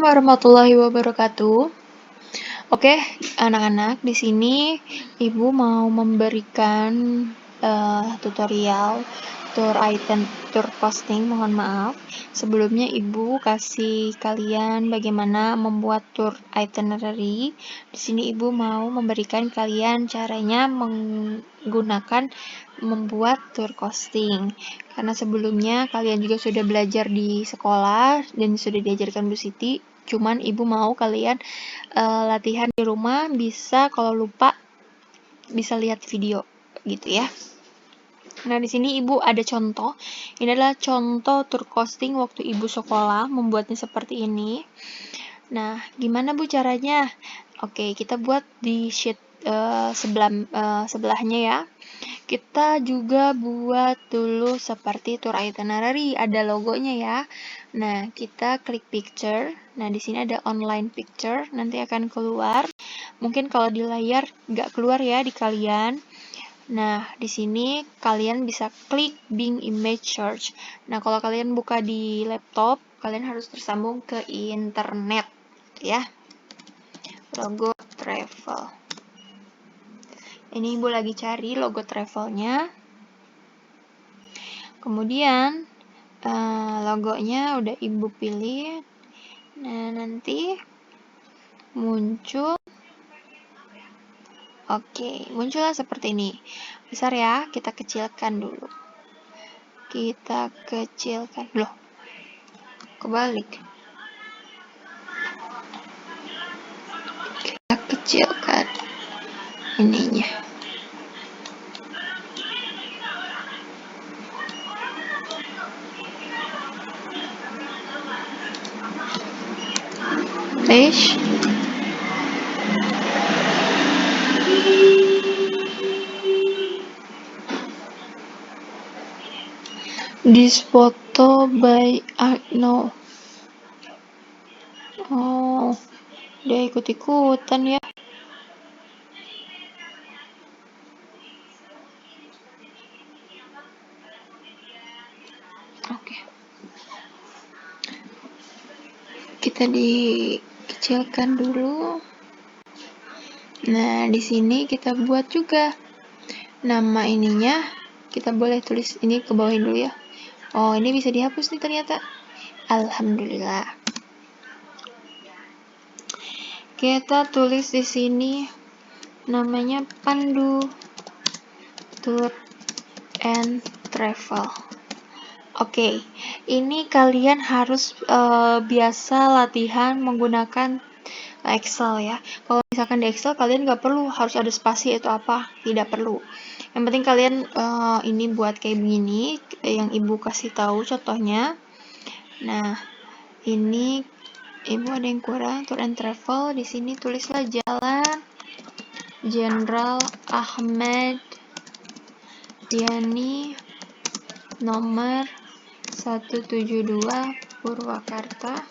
warahmatullahi wabarakatuh. Oke, anak-anak, di sini Ibu mau memberikan tutorial tour costing. Mohon maaf. Sebelumnya Ibu kasih kalian bagaimana membuat tour itinerary. Di sini Ibu mau memberikan kalian caranya menggunakan membuat tour costing. Karena sebelumnya kalian juga sudah belajar di sekolah dan sudah diajarkan Bu Siti. Cuman Ibu mau kalian latihan di rumah, bisa kalau lupa bisa lihat video gitu ya. Nah, di sini Ibu ada contoh. Ini adalah contoh tour costing waktu Ibu sekolah, membuatnya seperti ini. Nah, gimana Bu caranya? Oke, kita buat di sheet sebelahnya ya. Kita juga buat dulu seperti tour itinerary, ada logonya ya. Nah, kita klik picture. Nah, di sini ada online picture, nanti akan keluar. Mungkin kalau di layar nggak keluar ya di kalian. Nah, di sini kalian bisa klik Bing Image Search. Nah, kalau kalian buka di laptop, kalian harus tersambung ke internet, ya. Logo travel. Ini Ibu lagi cari logo travelnya. Kemudian, logonya udah Ibu pilih. Nah, nanti muncul. Oke, muncullah seperti ini. Besar ya, kita kecilkan dulu. Kita kecilkan. Loh, kebalik. Kita kecilkan ininya. Refresh. This photo by no. Oh, dia ikut-ikutan ya. Oke. Kita dikecilkan dulu. Nah, di sini kita buat juga nama ininya. Kita boleh tulis ini ke bawahin dulu ya. Oh, ini bisa dihapus nih ternyata. Alhamdulillah. Kita tulis di sini namanya Pandu Tour and Travel. Oke, ini kalian harus biasa latihan menggunakan Excel ya. Kalau misalkan di Excel kalian nggak perlu harus ada spasi atau apa, tidak perlu. Yang penting kalian ini buat kayak begini, yang Ibu kasih tahu contohnya. Nah, ini Ibu ada yang kurang, tour and travel. Di sini tulislah Jalan Jenderal Ahmad Yani nomor 172 Purwakarta.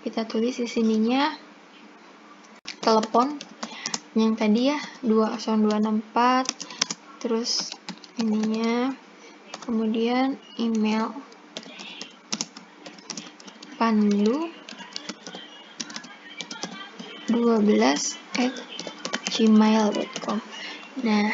Kita tulis di sininya telepon yang tadi ya 20264, terus ininya, kemudian email pandu12@gmail.com. Nah,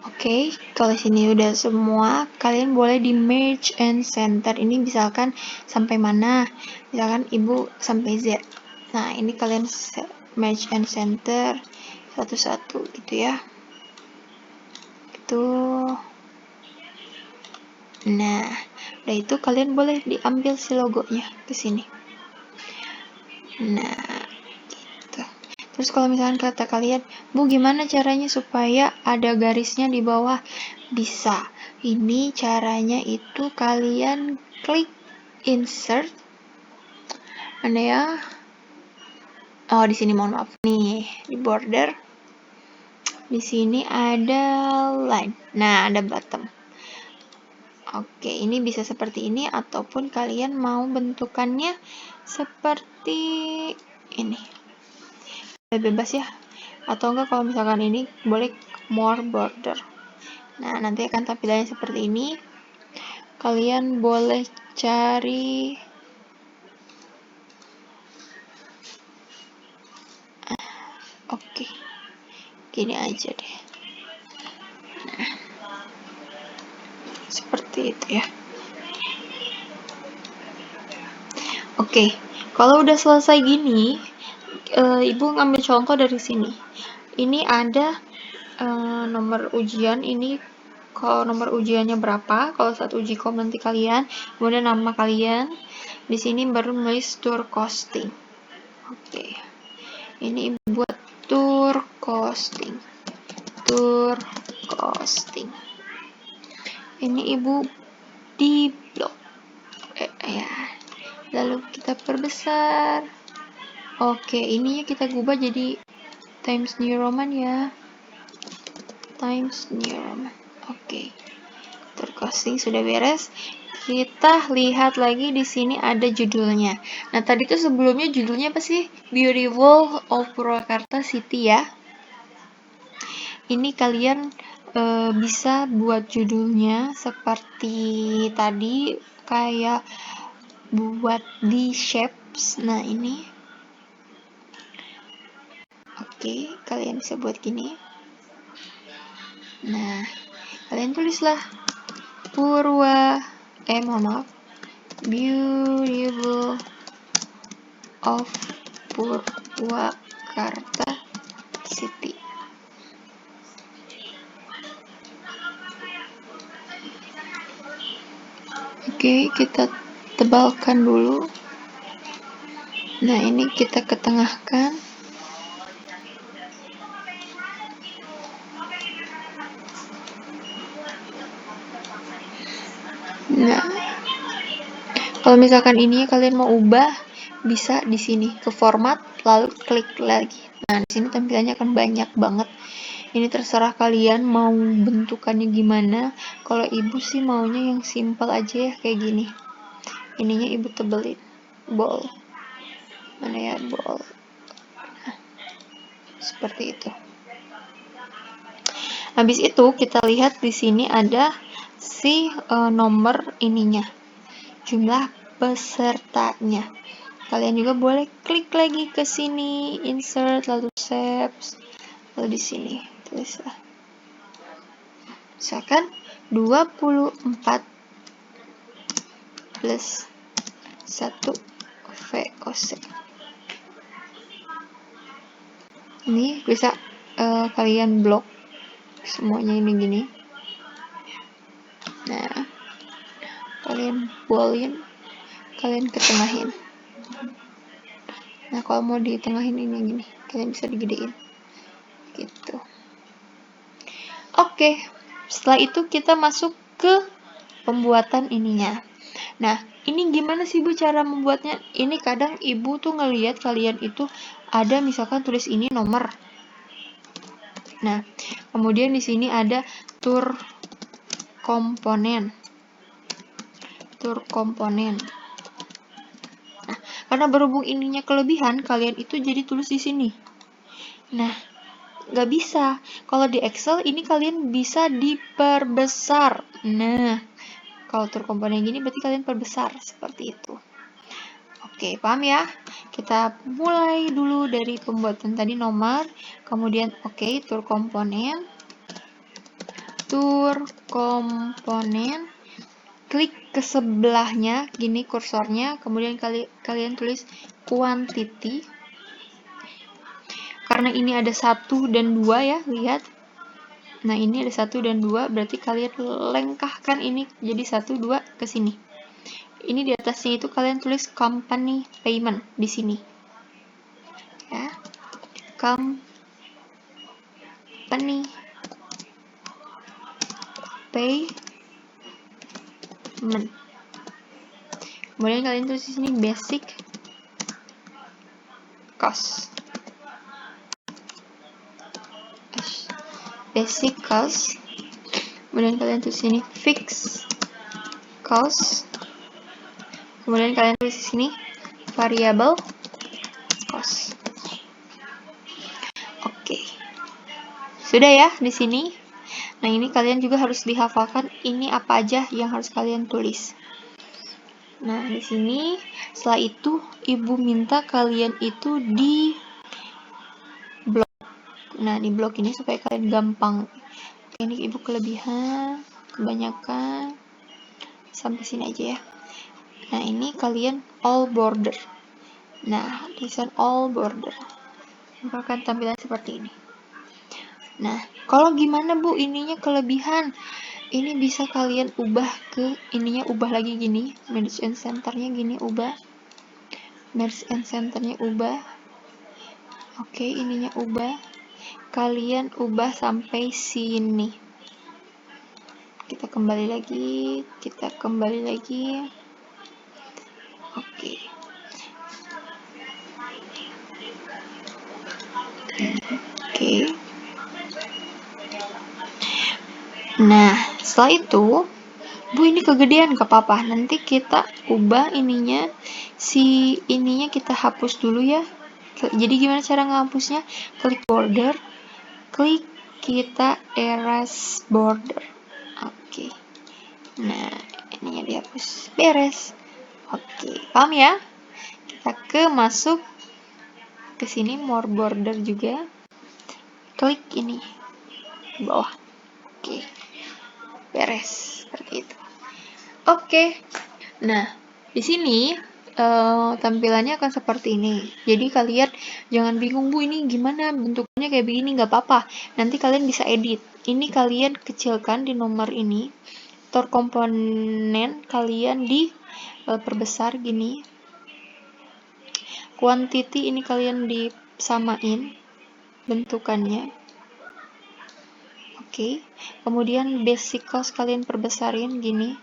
oke, kalau sini udah semua, kalian boleh di merge and center. Ini misalkan sampai mana? Misalkan Ibu sampai Z. Nah, ini kalian merge and center satu-satu gitu ya. Itu. Nah, udah itu kalian boleh diambil si logonya ke sini. Nah, gitu. Terus kalau misalkan kata kalian, Bu, gimana caranya supaya ada garisnya di bawah? Bisa. Ini caranya itu kalian klik insert. Mana ya? Oh, di sini mohon maaf nih, di border. Di sini ada line. Nah, ada bottom. Oke, ini bisa seperti ini ataupun kalian mau bentukannya seperti ini. Bebas ya. Atau enggak kalau misalkan ini boleh more border. Nah, nanti akan tampilannya seperti ini. Kalian boleh cari Oke, gini aja deh. Nah, seperti itu ya. Oke, kalau udah selesai gini, Ibu ngambil contoh dari sini. Ini ada nomor ujian, ini kalau nomor ujiannya berapa, kalau saat uji kom nanti kalian, kemudian nama kalian, di sini baru nulis tour costing. Oke, ini Ibu buat tour costing. Ini Ibu di blok. Ya. Lalu kita perbesar. Oke, ini kita ubah jadi Times New Roman ya. Times New Roman. Oke. Tour costing sudah beres. Kita lihat lagi di sini ada judulnya. Nah, tadi tuh sebelumnya judulnya apa sih? Beautiful of Purwakarta City ya. Ini kalian bisa buat judulnya seperti tadi, kayak buat di shapes. Nah, ini. Oke, kalian bisa buat gini. Nah, kalian tulislah Beautiful of Purwakarta City. Oke, kita tebalkan dulu. Nah, ini kita ketengahkan. Nah, kalau misalkan ini kalian mau ubah, bisa di sini ke format, lalu klik lagi. Nah, di sini tampilannya akan banyak banget. Ini terserah kalian mau bentukannya gimana. Kalau Ibu sih maunya yang simple aja ya, kayak gini. Ininya Ibu tebelin. Bold. Mana ya, bold. Nah, seperti itu. Habis itu kita lihat di sini ada si nomor ininya, jumlah pesertanya. Kalian juga boleh klik lagi ke sini, insert, lalu save, lalu di sini tulislah. Misalkan 24 plus 1 VOC. Ini bisa kalian blok semuanya ini gini. Nah, kalian bolin, kalian ketengahin. Nah, kalau mau ditengahin ini gini, kalian bisa digedein gitu. Oke, setelah itu kita masuk ke pembuatan ininya. Nah, ini gimana sih Bu cara membuatnya? Ini kadang Ibu tuh ngelihat kalian itu ada misalkan tulis ini nomor. Nah, kemudian di sini ada tour komponen. Nah, karena berhubung ininya kelebihan, kalian itu jadi tulis di sini. Nah, nggak bisa. Kalau di Excel ini kalian bisa diperbesar. Nah, kalau tour komponen gini berarti kalian perbesar seperti itu. Oke, paham ya? Kita mulai dulu dari pembuatan tadi nomor, kemudian tour komponen, klik ke sebelahnya, gini kursornya, kemudian kalian tulis quantity. Karena ini ada 1 dan 2 ya, lihat. Nah, ini ada 1 dan 2, berarti kalian lengkahkan ini jadi 1, 2 ke sini. Ini di atasnya itu kalian tulis company payment di sini. Ya. Company payment. Kemudian kalian tulis di sini basic cost. Kemudian kalian tulis sini fixed cost. Kemudian kalian tulis di sini variable cost. Oke. Sudah ya di sini. Nah, ini kalian juga harus dihafalkan ini apa aja yang harus kalian tulis. Nah, di sini setelah itu Ibu minta kalian itu di blok Nah, di blok ini supaya kalian gampang. Oke, ini ibu kelebihan, kebanyakan. Sampai sini aja ya. Nah, ini kalian all border. Nah, desain all border. Akan tampilan seperti ini. Nah, kalau gimana Bu ininya kelebihan? Ini bisa kalian ubah ke ininya, ubah lagi gini. Merge and centernya gini, ubah. Merge and centernya ubah. Oke, ininya ubah. Kalian ubah sampai sini. Kita kembali lagi. Oke. Oke. Nah, setelah itu, Bu ini kegedean gak apa-apa. Nanti kita ubah ininya, si ininya kita hapus dulu ya. Jadi gimana cara ngehapusnya? Klik border, klik kita erase border. Oke. Nah, ininya dihapus. Beres. Oke, paham ya? Kita masuk ke sini more border juga. Klik ini di bawah. Oke. Beres seperti itu. Oke. Nah, di sini tampilannya akan seperti ini. Jadi kalian jangan bingung, Bu ini gimana bentuknya kayak begini, nggak apa-apa. Nanti kalian bisa edit. Ini kalian kecilkan di nomor ini. Tor komponen kalian di perbesar gini. Quantity ini kalian disamain bentukannya. Oke. Kemudian basic cost kalian perbesarin gini.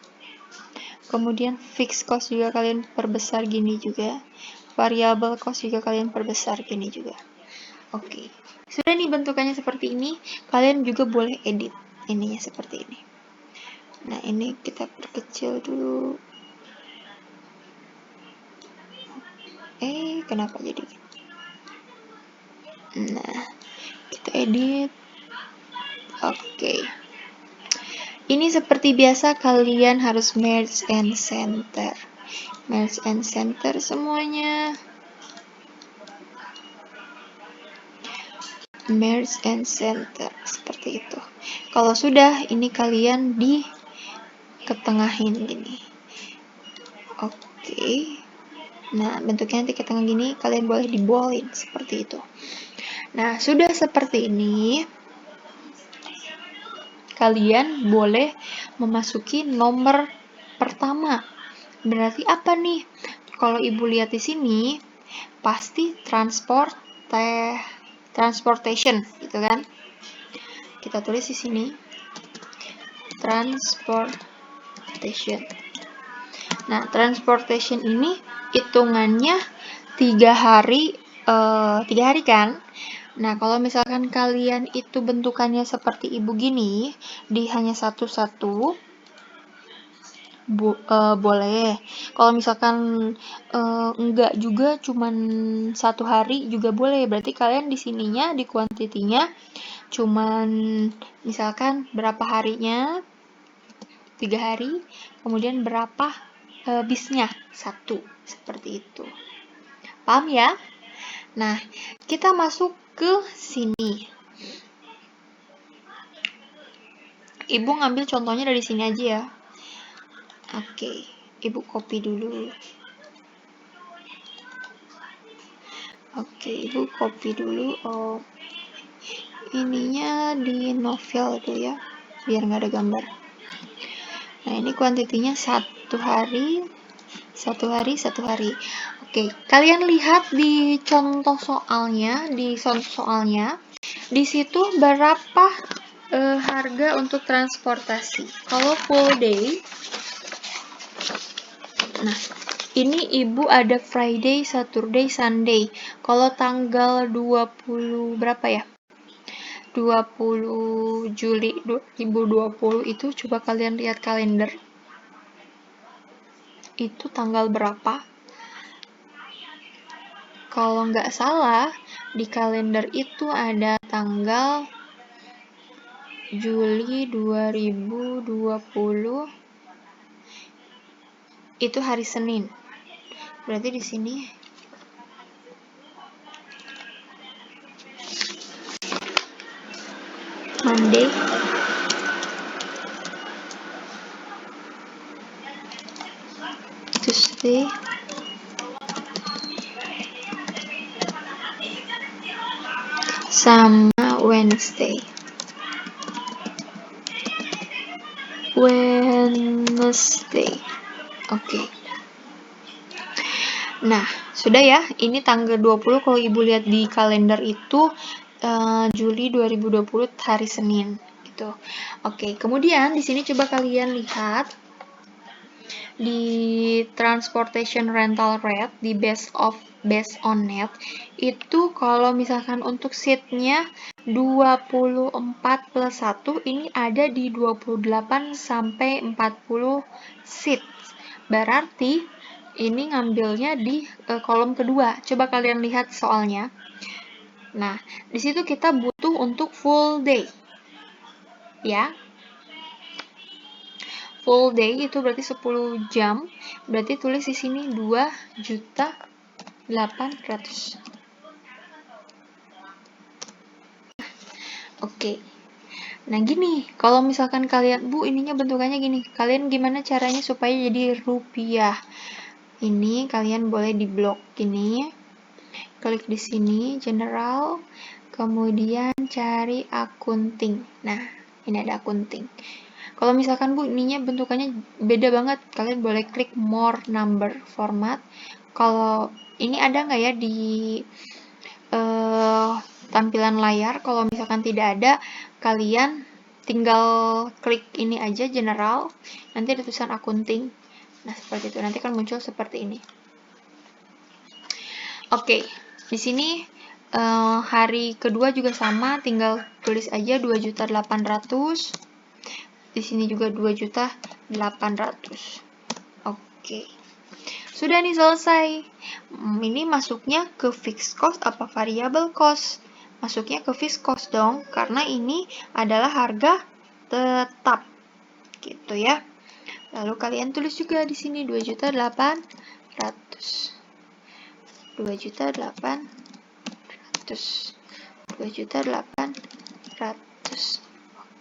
Kemudian fixed cost juga kalian perbesar gini juga. Variable cost juga kalian perbesar gini juga. Oke. Sudah nih bentukannya seperti ini. Kalian juga boleh edit ininya seperti ini. Nah, ini kita perkecil dulu. Kenapa jadi gitu? Nah, kita edit. Oke. Ini seperti biasa kalian harus merge and center. Merge and center semuanya. Merge and center seperti itu. Kalau sudah, ini kalian ketengahin gini. Oke. Nah, bentuknya nanti ke tengah gini, kalian boleh dibolin seperti itu. Nah, sudah seperti ini, kalian boleh memasuki nomor pertama. Berarti apa nih? Kalau ibu lihat di sini, pasti transportation, gitu kan? Kita tulis di sini, transportation. Nah, transportation ini hitungannya 3 hari kan. Nah, kalau misalkan kalian itu bentukannya seperti ibu gini, di hanya satu-satu, boleh. Kalau misalkan enggak juga, cuman 1 hari juga boleh. Berarti kalian di sininya, di kuantitinya, cuman misalkan berapa harinya, 3 hari, kemudian berapa bisnya, 1, seperti itu. Paham ya? Nah, kita masuk ke sini. Ibu ngambil contohnya dari sini aja ya. Oke, ibu copy dulu. Oke, ibu copy dulu. Ininya di novel dulu ya, biar nggak ada gambar. Nah, ini kuantitinya 1 hari, 1 hari, 1 hari. Oke, kalian lihat di contoh soalnya, di situ berapa harga untuk transportasi. Kalau full day, nah, ini ibu ada Friday, Saturday, Sunday. Kalau tanggal 20 berapa ya? 20 Juli 2020 itu coba kalian lihat kalender. Itu tanggal berapa? Kalau nggak salah, di kalender itu ada tanggal Juli 2020. Itu hari Senin. Berarti di sini Monday, Tuesday, sama Wednesday. Oke. Nah, sudah ya. Ini tanggal 20 kalau Ibu lihat di kalender itu Juli 2020 hari Senin gitu. Oke, kemudian di sini coba kalian lihat di transportation rental rate di based on net itu kalau misalkan untuk seatnya 24 plus 1 ini ada di 28 sampai 40 seat. Berarti ini ngambilnya di kolom kedua. Coba kalian lihat soalnya. Nah, di situ kita butuh untuk full day. Ya. Full day itu berarti 10 jam. Berarti tulis di sini 2.800.000. Oke. Nah, gini, kalau misalkan kalian, Bu, ininya bentukannya gini. Kalian gimana caranya supaya jadi rupiah? Ini kalian boleh di blok gini. Klik di sini, general, kemudian cari accounting. Nah, ini ada accounting. Kalau misalkan Bu, ininya bentukannya beda banget, kalian boleh klik more number format. Kalau ini ada nggak ya di tampilan layar? Kalau misalkan tidak ada, kalian tinggal klik ini aja, general, nanti ada tulisan accounting. Nah, seperti itu. Nanti kan muncul seperti ini. Oke, di sini hari kedua juga sama, tinggal tulis aja 2.800.000. Di sini juga 2.800.000. Oke. Sudah nih selesai. Ini masuknya ke fixed cost apa variable cost? Masuknya ke fixed cost dong, karena ini adalah harga tetap. Gitu ya. Lalu kalian tulis juga di sini 2.800.000. 2.800.000. 2.800.000.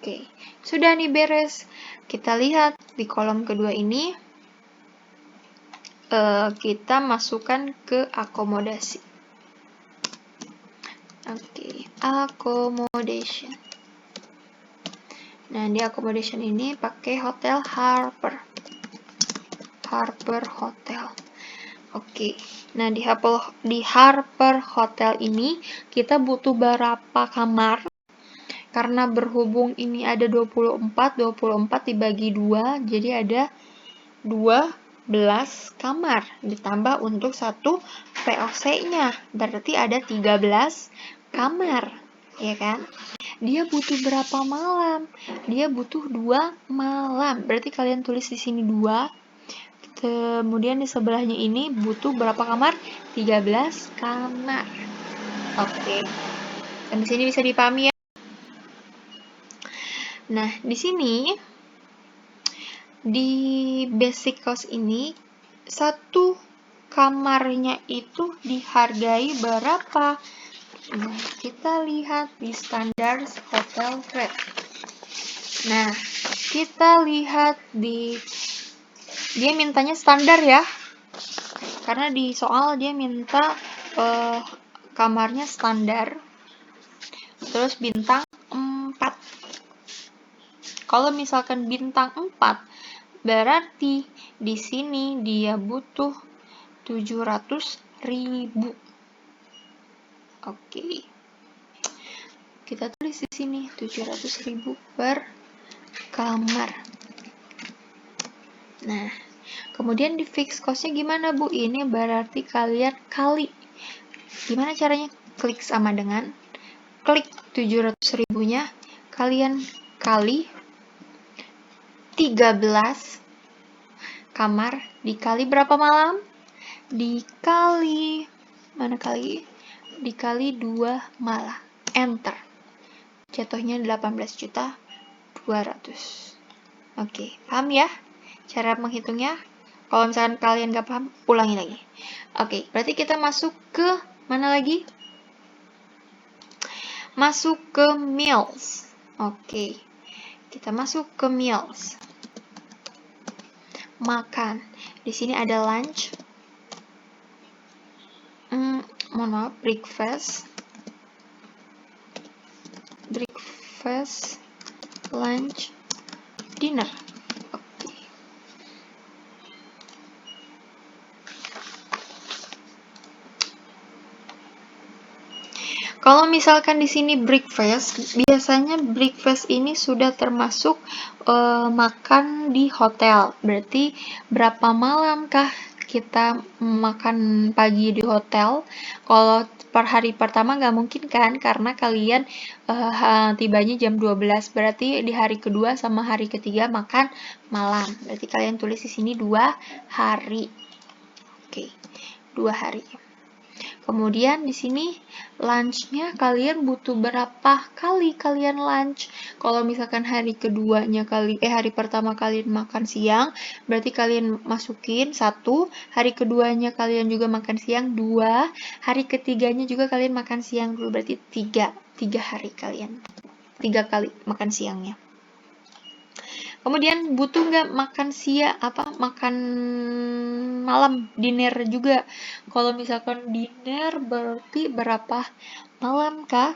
Oke, sudah nih beres. Kita lihat di kolom kedua ini, kita masukkan ke akomodasi. Oke, accommodation. Nah, di accommodation ini pakai hotel Harper Hotel. Oke, nah di Harper Hotel ini kita butuh berapa kamar? Karena berhubung ini ada 24 dibagi 2, jadi ada 12 kamar. Ditambah untuk satu POC-nya, berarti ada 13 kamar, ya kan? Dia butuh berapa malam? Dia butuh 2 malam, berarti kalian tulis di sini 2. Kemudian di sebelahnya ini butuh berapa kamar? 13 kamar. Oke. Dan di sini bisa dipahami ya. Nah, di sini di basic cost ini satu kamarnya itu dihargai berapa? Nah, kita lihat di standar hotel rate. Nah, kita lihat di dia mintanya standar ya, karena di soal dia minta kamarnya standar, terus bintang 4. Kalau misalkan bintang 4, berarti di sini dia butuh 700.000. Oke. Kita tulis di sini 700.000 per kamar. Nah, kemudian di fixed cost-nya gimana, Bu? Ini berarti kalian kali. Gimana caranya? Klik sama dengan klik 700.000-nya, kalian kali 13 kamar dikali berapa malam? Dikali mana kali? Dikali 2 malam. Enter. Jatuhnya 18.200.000. Oke, paham ya cara menghitungnya? Kalau misalkan kalian nggak paham, ulangi lagi. Oke, berarti kita masuk ke mana lagi? Masuk ke meals. Oke, kita masuk ke meals. Makan. Di sini ada lunch. Mohon maaf, breakfast, lunch, dinner. Oke. Kalau misalkan di sini breakfast, biasanya breakfast ini sudah termasuk makan di hotel. Berarti berapa malam kah kita makan pagi di hotel? Kalau per hari pertama nggak mungkin kan, karena kalian tibanya jam 12. Berarti di hari kedua sama hari ketiga makan malam. Berarti kalian tulis di sini 2 hari. Oke, 2 hari. Kemudian di sini lunch-nya kalian butuh berapa kali kalian lunch? Kalau misalkan hari keduanya hari pertama kalian makan siang, berarti kalian masukin 1, hari keduanya kalian juga makan siang 2, hari ketiganya juga kalian makan siang dulu, berarti 3 hari kalian. 3 kali makan siangnya. Kemudian butuh nggak makan makan malam, dinner juga. Kalau misalkan dinner berarti berapa malam kah?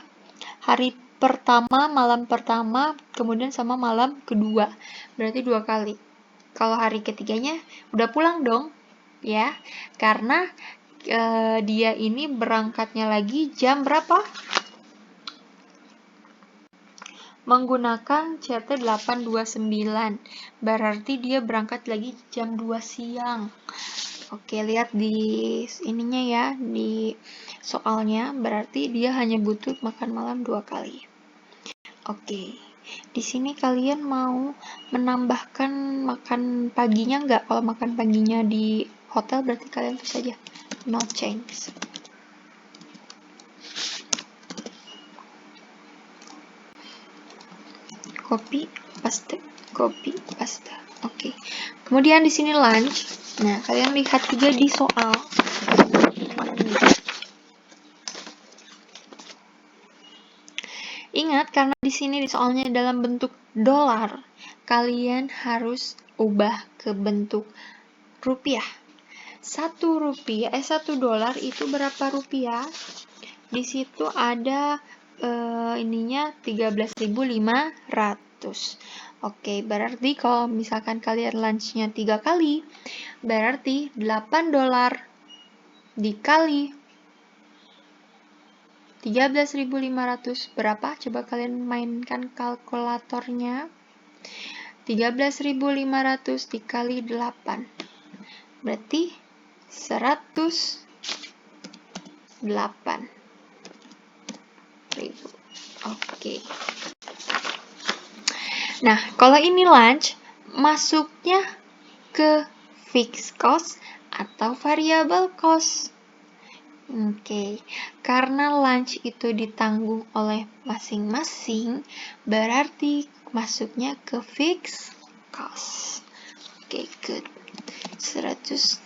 Hari pertama, malam pertama, kemudian sama malam kedua. Berarti 2 kali. Kalau hari ketiganya udah pulang dong, ya. Karena dia ini berangkatnya lagi jam berapa? Menggunakan CT 829, berarti dia berangkat lagi jam 2 siang. Oke, lihat di ininya ya, di soalnya, berarti dia hanya butuh makan malam 2 kali. Oke, di sini kalian mau menambahkan makan paginya nggak? Kalau makan paginya di hotel berarti kalian tulis saja no change. Copy, paste. Oke. Kemudian di sini lunch. Nah, kalian lihat juga di soal. Ingat, karena di sini di soalnya dalam bentuk dolar, kalian harus ubah ke bentuk rupiah. 1 dolar itu berapa rupiah? Di situ ada ininya 13.500. Oke, berarti kalau misalkan kalian lunch-nya 3 kali, berarti 8 dolar dikali 13.500 berapa? Coba kalian mainkan kalkulatornya. 13.500 dikali 8. Berarti 108.000. Oke. Nah, kalau ini lunch, masuknya ke fixed cost atau variable cost. Oke, karena lunch itu ditanggung oleh masing-masing, berarti masuknya ke fixed cost. Oke, good. 108.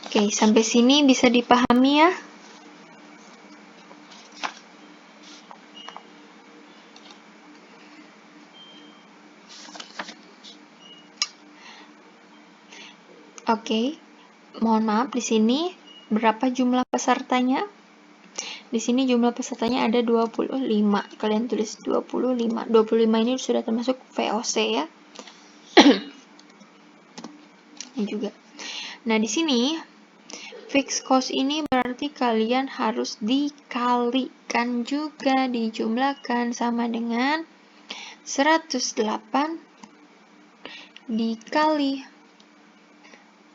Oke, sampai sini bisa dipahami ya? Oke, mohon maaf di sini berapa jumlah pesertanya? Di sini jumlah pesertanya ada 25. Kalian tulis 25. 25 ini sudah termasuk VOC ya. Ini juga. Nah, di sini fixed cost ini berarti kalian harus dikalikan juga, dijumlahkan sama dengan 108 dikali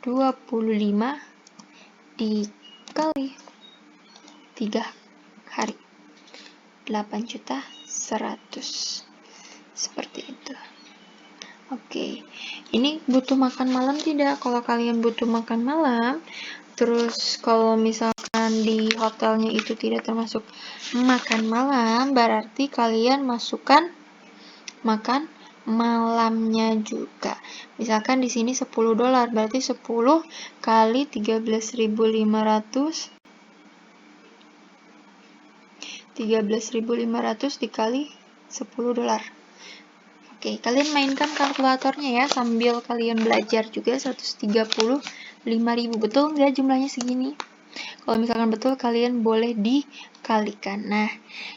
25 dikali 3 hari. 8.100.000. Seperti itu. Oke. Ini butuh makan malam tidak? Kalau kalian butuh makan malam, terus kalau misalkan di hotelnya itu tidak termasuk makan malam, berarti kalian masukkan makan malamnya juga. Misalkan di sini 10 dolar, berarti 10 kali 13.500 13.500 dikali $10. Oke, kalian mainkan kalkulatornya ya sambil kalian belajar juga. 135.000, betul nggak jumlahnya segini? Kalau misalkan betul, kalian boleh dikalikan. Nah,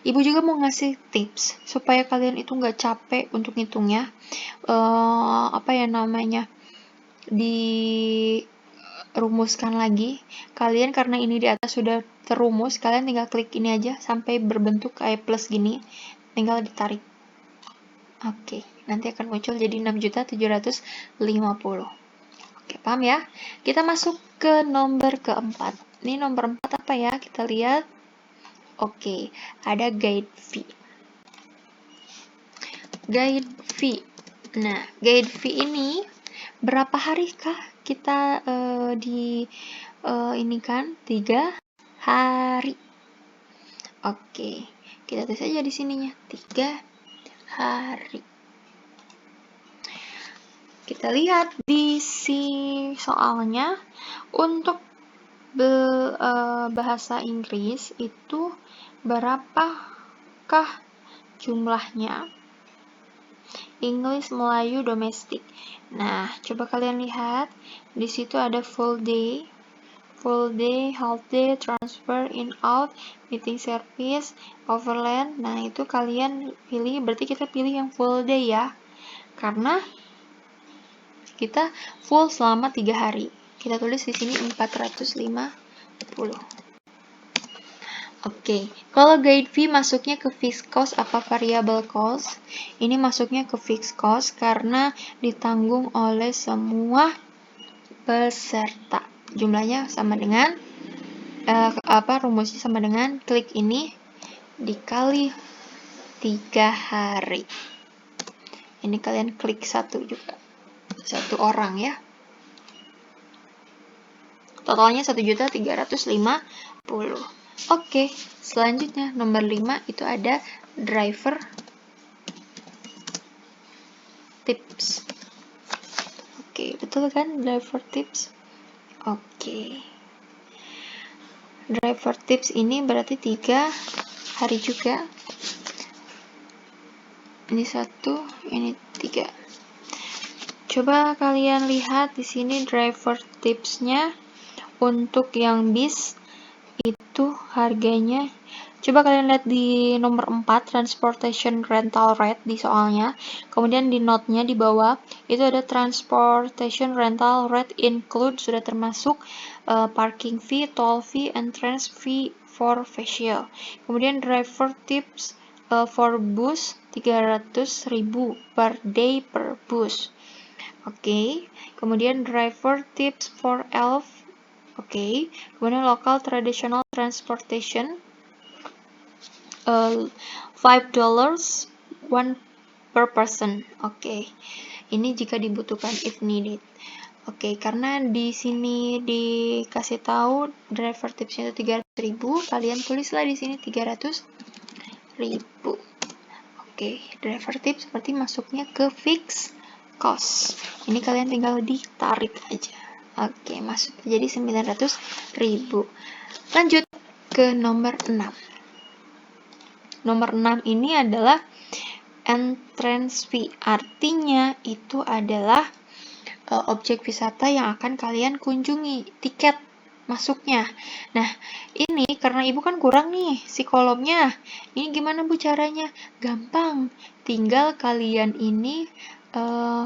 ibu juga mau ngasih tips supaya kalian itu nggak capek untuk ngitungnya. Dirumuskan lagi. Kalian karena ini di atas sudah terumus, kalian tinggal klik ini aja sampai berbentuk kayak plus gini. Tinggal ditarik. Oke, nanti akan muncul jadi 6.750.000. Oke, paham ya? Kita masuk ke nomor keempat. Ini nomor 4 apa ya? Kita lihat. Oke, ada guide fee. Guide fee. Nah, guide fee ini berapa hari kah kita ini kan 3 hari. Oke, kita tulis aja di sininya 3 hari. Kita lihat di soalnya untuk bahasa Inggris itu berapakah jumlahnya? English, Melayu, domestik. Nah, coba kalian lihat di situ ada full day, half day, transfer, in out, meeting service, overland. Nah, itu kalian pilih, berarti kita pilih yang full day ya. Karena kita full selama 3 hari. Kita tulis di sini 450. Oke, kalau guide fee masuknya ke fixed cost apa variable cost? Ini masuknya ke fixed cost karena ditanggung oleh semua peserta. Jumlahnya sama dengan rumusnya sama dengan klik ini dikali 3 hari. Ini kalian klik 1 juga. 1 orang ya. Totalnya 1.350.000. Oke, selanjutnya nomor 5 itu ada driver tips. Oke, betul kan driver tips? Oke. Driver tips ini berarti 3 hari juga. Ini 1, ini 3. Coba kalian lihat di sini driver tipsnya untuk yang bis itu harganya. Coba kalian lihat di nomor 4 transportation rental rate di soalnya. Kemudian di note-nya di bawah itu ada transportation rental rate include, sudah termasuk parking fee, toll fee, entrance fee for facial. Kemudian driver tips for bus 300.000 per day per bus. Oke, kemudian driver tips for elf. Oke, kemudian local traditional transportation $5 one per person. Oke, ini jika dibutuhkan if needed. Oke, karena di sini dikasih tahu driver tipsnya itu 300.000, kalian tulislah di sini 300.000. Oke, driver tips berarti masuknya ke fixed cost. Ini kalian tinggal ditarik aja. Oke, masuk jadi 900.000. Lanjut ke nomor 6. Nomor 6 ini adalah entrance fee. Artinya itu adalah objek wisata yang akan kalian kunjungi, tiket masuknya. Nah, ini karena ibu kan kurang nih si kolomnya. Ini gimana bu caranya? Gampang, tinggal kalian ini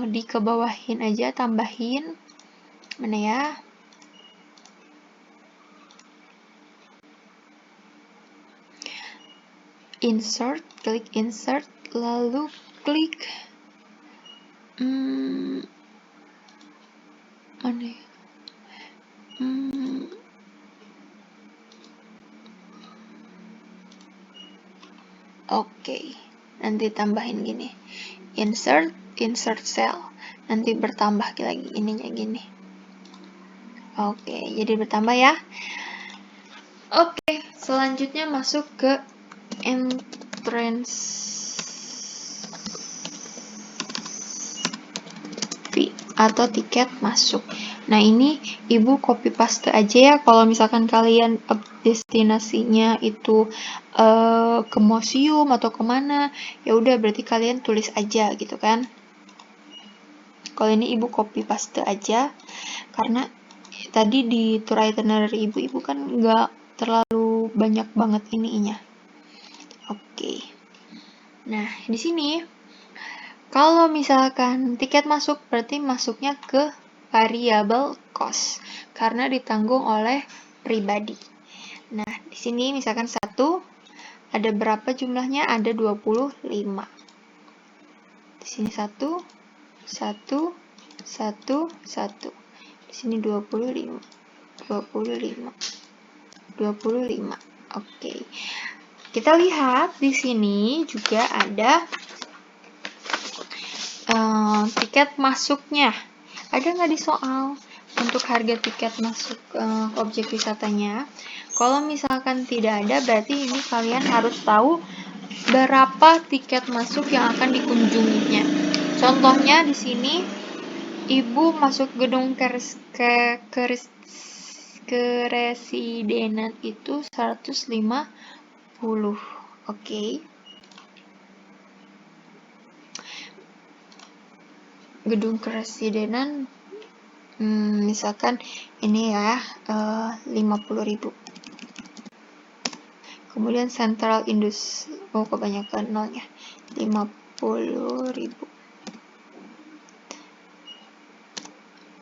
dikebawahin aja, tambahin mana ya? Insert, klik insert, lalu klik mana ya? Oke, nanti tambahin gini, insert cell, nanti bertambah lagi ininya gini. Oke, jadi bertambah ya. Oke, selanjutnya masuk ke entrance fee atau tiket masuk. Nah, ini Ibu copy paste aja ya. Kalau misalkan kalian destinasinya itu ke museum atau kemana, ya udah berarti kalian tulis aja gitu kan. Kalau ini Ibu copy paste aja, karena tadi di tour itinerary Ibu kan nggak terlalu banyak banget ininya. Oke. Nah, di sini kalau misalkan tiket masuk berarti masuknya ke variable cost karena ditanggung oleh pribadi. Nah, di sini misalkan 1 ada berapa jumlahnya? Ada 25. Di sini 1 1 1 1. Di sini 25. 25. 25. Oke. Kita lihat di sini juga ada tiket masuknya. Ada nggak di soal untuk harga tiket masuk objek wisatanya? Kalau misalkan tidak ada, berarti ini kalian harus tahu berapa tiket masuk yang akan dikunjunginya. Contohnya di sini, Ibu masuk gedung keresidenan itu 150. Oke. Gedung keresidenan misalkan ini ya 50.000. Kemudian Central Industri, kebanyakan nolnya, 50.000.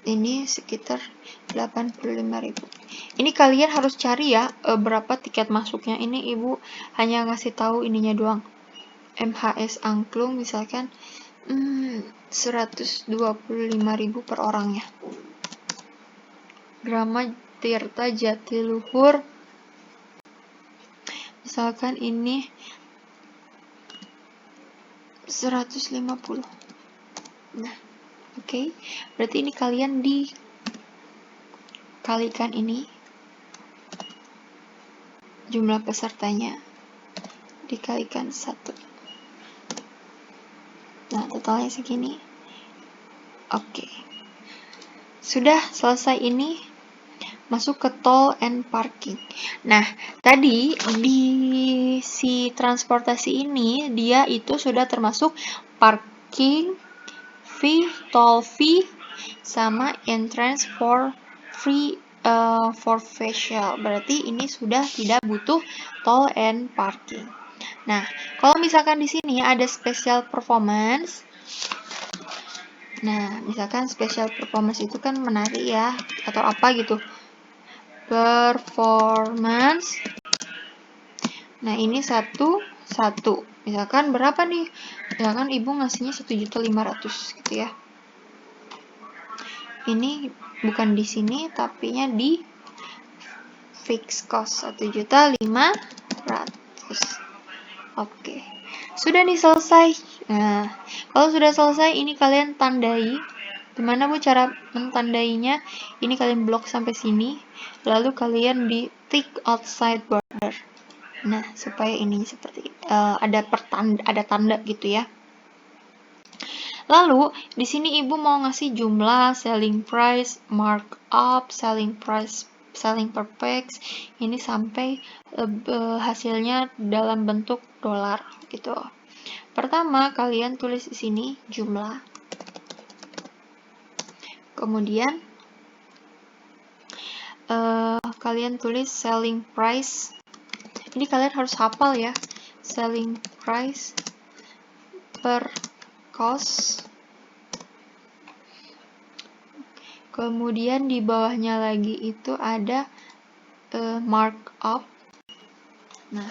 Ini sekitar 85.000. Ini kalian harus cari ya berapa tiket masuknya. Ini Ibu hanya ngasih tahu ininya doang. MHS Angklung misalkan 125.000 per orangnya. Grama Tirta Jatiluhur misalkan ini 150. Nah, oke. Berarti ini kalian dikalikan ini jumlah pesertanya dikalikan 1. Nah, totalnya segini. Oke. Sudah selesai ini, masuk ke toll and parking. Nah, tadi di si transportasi ini dia itu sudah termasuk parking fee, toll fee, sama entrance for free facial. Berarti ini sudah tidak butuh toll and parking. Nah, kalau misalkan di sini ada special performance. Nah, misalkan special performance itu kan menari ya, atau apa gitu. Performance. Nah, ini 1. Misalkan berapa nih? Misalkan Ibu ngasihnya 1.500.000 gitu ya. Ini bukan di sini, tapinya di fixed cost 1.500.000. Oke. Sudah nih selesai. Nah, kalau sudah selesai ini kalian tandai. Gimana Bu cara mentandainya? Ini kalian blok sampai sini, lalu kalian di tick outside border. Nah, supaya ini seperti ada tanda gitu ya. Lalu di sini Ibu mau ngasih jumlah, selling price, markup, selling price, selling per pax, ini sampai hasilnya dalam bentuk dolar gitu. Pertama kalian tulis di sini jumlah. Kemudian kalian tulis selling price. Ini kalian harus hafal ya. Selling price per cost. Kemudian di bawahnya lagi itu ada markup. Nah,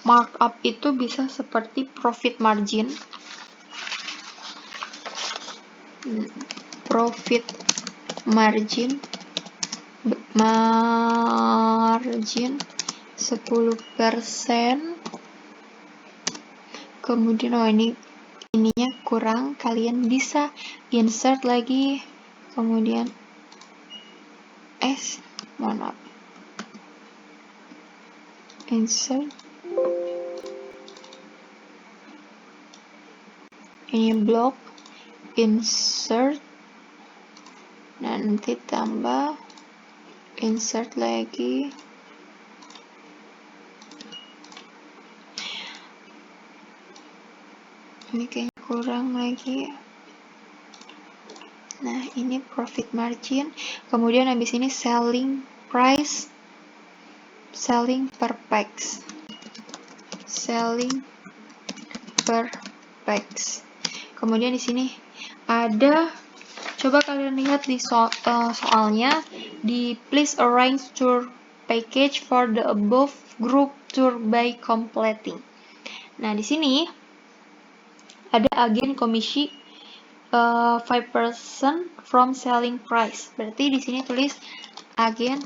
markup itu bisa seperti profit margin. Profit margin 10%. Kemudian ininya kurang, kalian bisa insert lagi. Kemudian mohon maaf. insert, ini blok, insert, nah nanti tambah, insert lagi, ini kayaknya kurang lagi. Nah ini profit margin, kemudian habis ini selling price, selling per pax, selling per pax. Kemudian di sini ada, coba kalian lihat di soalnya, di please arrange tour package for the above group tour by completing. Nah di sini ada agen komisi 5% from selling price. Berarti di sini tulis agen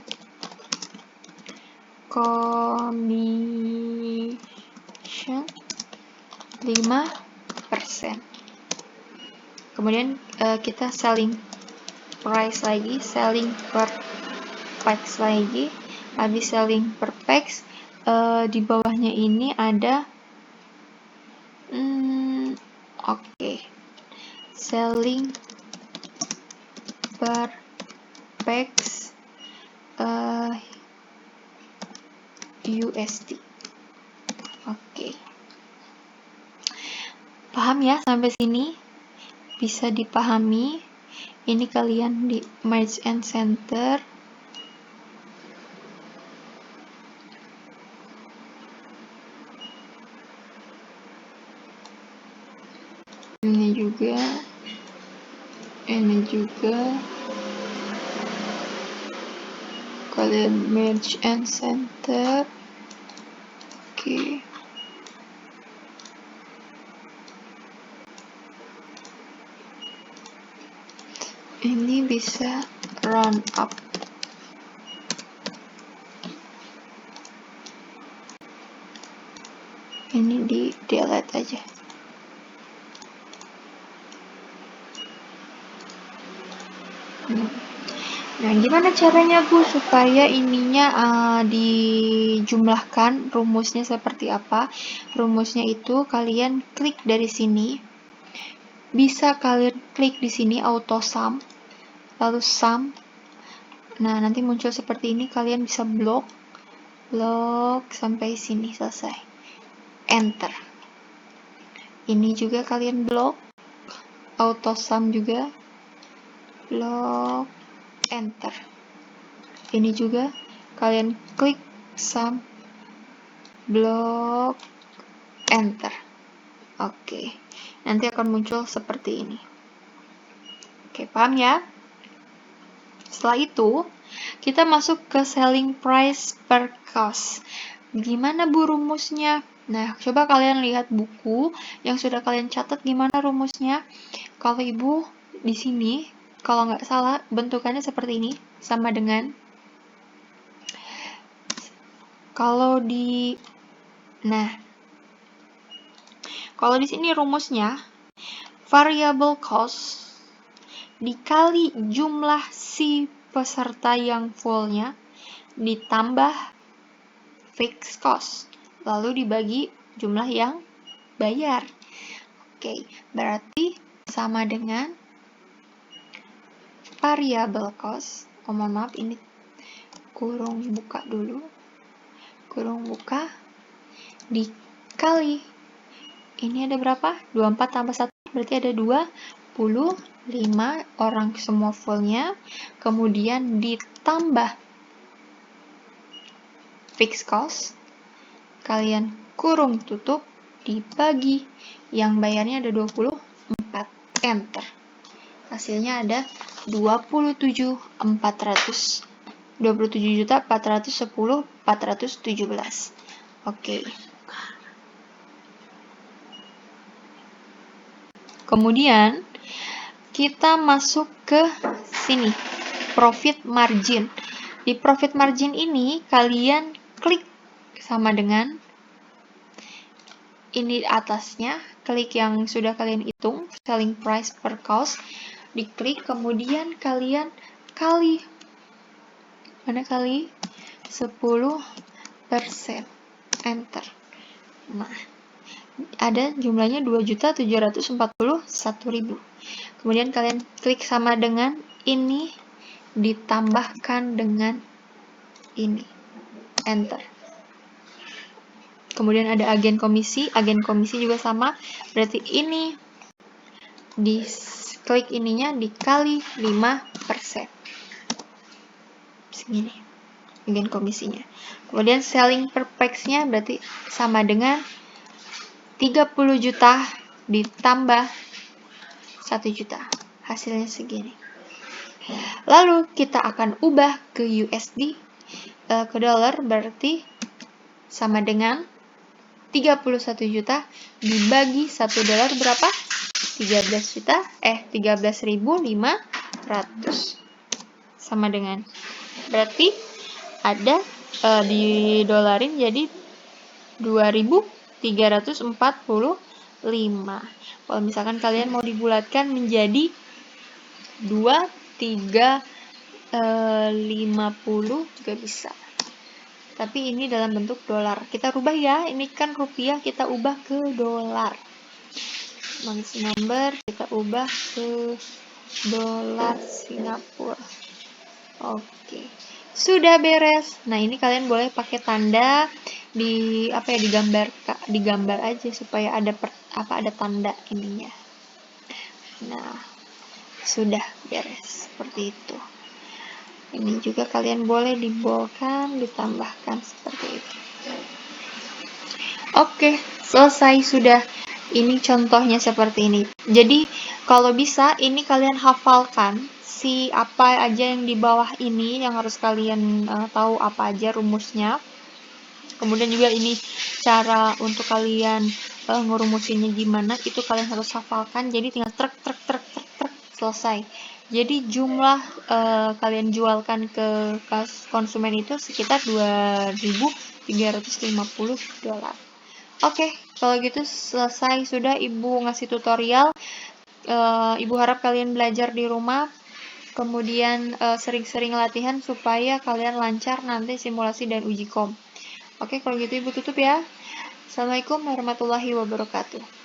commission 5%. Kemudian kita selling price lagi, selling per pax lagi, habis selling per pax, di bawahnya ini ada selling per pax USD. Paham ya sampai sini? Bisa dipahami. Ini kalian di merge and center. Ini juga. Kalian merge and center. Oke. Ini bisa round up. Ini di delete aja. Nah, gimana caranya Bu supaya ininya dijumlahkan? Rumusnya seperti apa? Rumusnya itu kalian klik dari sini. Bisa kalian klik di sini auto sum, lalu sum. Nah, nanti muncul seperti ini, kalian bisa blok sampai sini selesai. Enter. Ini juga kalian blok, auto sum juga, blok, enter. Ini juga kalian klik sum, blok, enter. Oke. Nanti akan muncul seperti ini. Oke, paham ya? Setelah itu, kita masuk ke selling price per cost. Gimana Bu rumusnya? Nah, coba kalian lihat buku yang sudah kalian catat gimana rumusnya. Kalau Ibu di sini, kalau nggak salah, bentukannya seperti ini, sama dengan kalau di sini rumusnya variable cost dikali jumlah si peserta yang fullnya ditambah fixed cost, lalu dibagi jumlah yang bayar. Oke, berarti sama dengan variable cost. Mohon maaf, ini kurung buka dulu. Kurung buka dikali. Ini ada berapa? 24 tambah 1, berarti ada 25 orang semua fullnya. Kemudian ditambah fixed cost. Kalian kurung tutup, dibagi. Yang bayarnya ada 24. Enter. Hasilnya ada 27.410.417. Oke. Kemudian kita masuk ke sini, profit margin. Di profit margin ini kalian klik sama dengan ini atasnya, klik yang sudah kalian hitung, selling price per cost, diklik, kemudian kalian kali. Mana kali? 10%. enter. Nah, ada jumlahnya 2.741.000. Kemudian kalian klik sama dengan ini, ditambahkan dengan ini, enter. Kemudian ada agen komisi juga sama, berarti ini klik ininya dikali 5%. Segini agen komisinya. Kemudian selling per pax-nya berarti sama dengan 30 juta ditambah 1 juta. Hasilnya segini. Lalu kita akan ubah ke USD, ke dolar, berarti sama dengan 31 juta dibagi 1 dolar berapa? 13.500. Sama dengan, berarti ada di dolarin jadi 2.345. Kalau misalkan kalian mau dibulatkan menjadi 2.350 juga bisa. Tapi ini dalam bentuk dolar. Kita rubah ya, ini kan rupiah, kita ubah ke dolar. Money number kita ubah ke dolar Singapura. Oke. Sudah beres. Nah, ini kalian boleh pakai tanda di digambar aja supaya ada ada tanda ininya. Nah, sudah beres seperti itu. Ini juga kalian boleh dibolkan, ditambahkan seperti itu. Oke, selesai sudah. Ini contohnya seperti ini. Jadi, kalau bisa ini kalian hafalkan si apa aja yang di bawah ini yang harus kalian tahu apa aja rumusnya. Kemudian juga ini cara untuk kalian ngerumusinnya gimana, itu kalian harus hafalkan. Jadi tinggal trek selesai. Jadi jumlah kalian jualkan ke konsumen itu sekitar 2.350 dolar. Oke, kalau gitu selesai sudah Ibu ngasih tutorial. Ibu harap kalian belajar di rumah. Kemudian sering-sering latihan supaya kalian lancar nanti simulasi dan uji kom. Oke, kalau gitu Ibu tutup ya. Assalamualaikum warahmatullahi wabarakatuh.